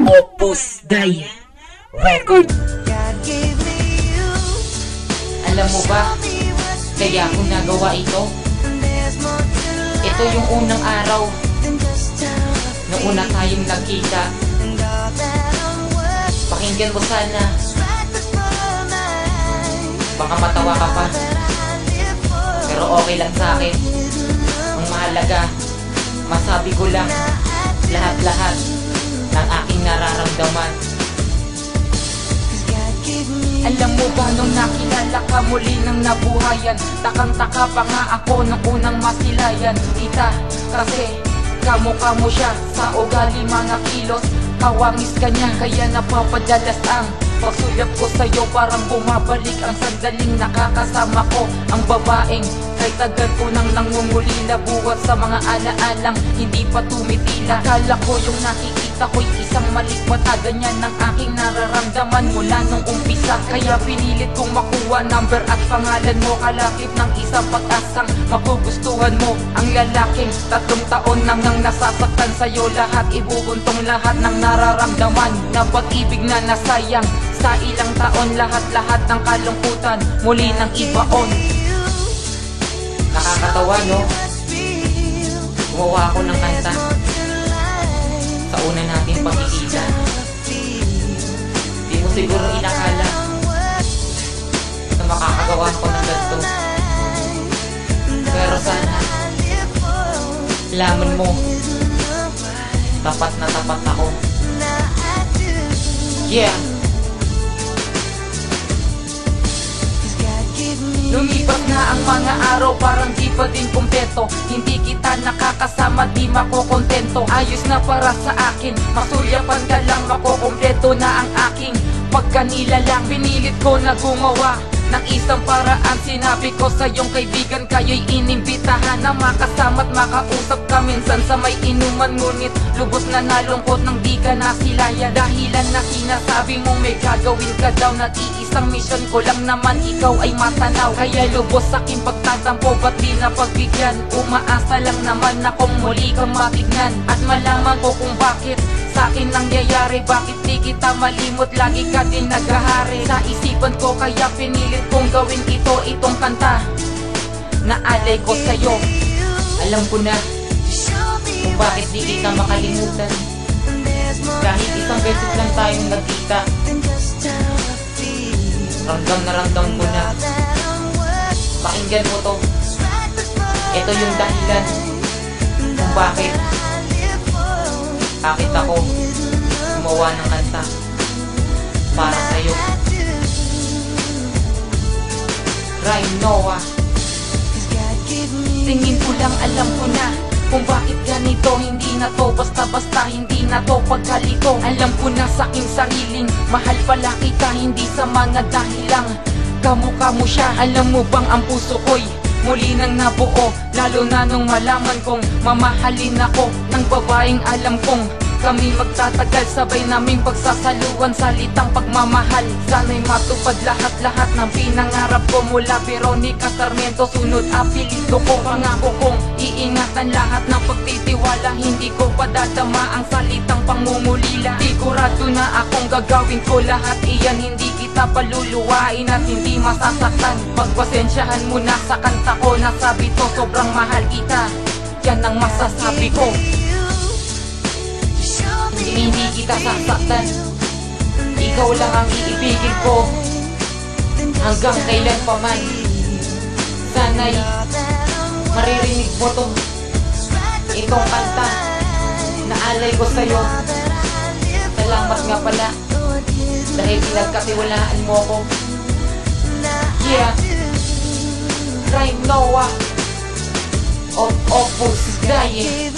Opus Dai Record. Alam mo ba, kaya ako nagawa ito? Ito yung unang araw nung una tayong nagkita. Pakinggan mo sana, baka matawa ka pa, pero okay lang sa akin. Ang mahalaga, masabi ko lang lahat-lahat ng aking nararamdaman. Alam mo ba nung nakilala ka muli ng nabuhayan, takang-taka pa nga ako nung unang masilayan. Tita, kasi kamukha mo siya sa ugali, mga kilos, kawangis ka niya. Kaya napapadalas ang pagsulyap ko sa'yo, parang bumabalik ang sandaling nakakasama ko. Ang babaeng kay tagal ko nang nangungulila, buhat sa mga alaalang hindi pa tumitila. Akala ko yung nakikita ko'y isang malikmata, ganyan ang aking nararamdaman mula nung umpisa. Kaya pinilit kong makuha number at pangalan mo, kalakip ng isang pag-asang magugustuhan mo. Ang lalaking 3 taon nang nasasaktan sa'yo, lahat ibubuntong lahat ng nararamdaman na pag-ibig na nasayang sa ilang taon. Lahat-lahat ng kalungkutan muli nang ibaon. Nakakatawa, no? Gumawa ako ng kanta sa una nating pagkikita. Di mo siguro inakala na makakagawa ko ng ganito, pero sana laman mo, tapat na tapat ako. Yeah! Lumipas na ang mga araw, parang di pa din kumpleto. Hindi kita nakakasama, di makokontento. Ayos na para sa akin, masulyapan ka lang, makokompleto na ang aking pagkanila lang. Pinilit ko na gumawa ng isang paraan, sinabi ko sa iyong kaibigan, kayo'y inimbitahan na makasama't makausap ka minsan sa may inuman. Ngunit lubos na nalungkot nang di ka nasilayan, dahilan na sinasabi mong may gagawin ka daw. Nag-iisang mission ko lang naman, ikaw ay matanaw. Kaya lubos aking pagtatampo, ba't di napagbigyan? Umaasa lang naman akong muli kang matignan at malaman ko kung bakit sa'kin nangyayari. Bakit di kita malimot, lagi ka din naghahari sa isipan ko. Kaya pinilit kong gawin itong kanta na alay ko sa'yo. Alam ko na kung bakit di kita makalimutan, kahit isang beses lang tayong nagkita. Ramdam na ramdam ko na. Pakinggan mo to, ito yung dahilan kung bakit ako gumawa ng kanta para sa'yo. Rhyme Noah. Tingin ko lang alam ko na kung bakit ganito. Hindi na to basta-basta, hindi na to pagkalito. Alam ko na sa aking sariling mahal pala kita, hindi sa mga dahilang kamukha mo siya. Alam mo bang ang puso ko'y muli nang nabuo, lalo na nung malaman kong mamahalin ako ng babaeng alam kong kami magtatagal, sabay naming pagsasaluan, salitang pagmamahal. Sana'y matupad lahat-lahat ng pinangarap ko, mula Veronica Sarmiento, sunod apelido ko. Pangako kong iingatan lahat ng pagtitiwala, hindi ko padadama ang salitang pangungulila. Sigurado na akong gagawin ko lahat iyan, hindi kita paluluwain at hindi masasaktan. Pagpasensyahan mo na sa kanta ko, nasabi to sobrang mahal kita, yan ang masasabi ko. Hindi kita sasaktan, ikaw lang ang iibigin ko hanggang kailan pa man. Sana'y maririnig mo to, itong kanta na alay ko sa'yo. Salamat nga pala dahil pinagkatiwalaan mo ko. Yeah! Rhyme Noah of Opus Dai.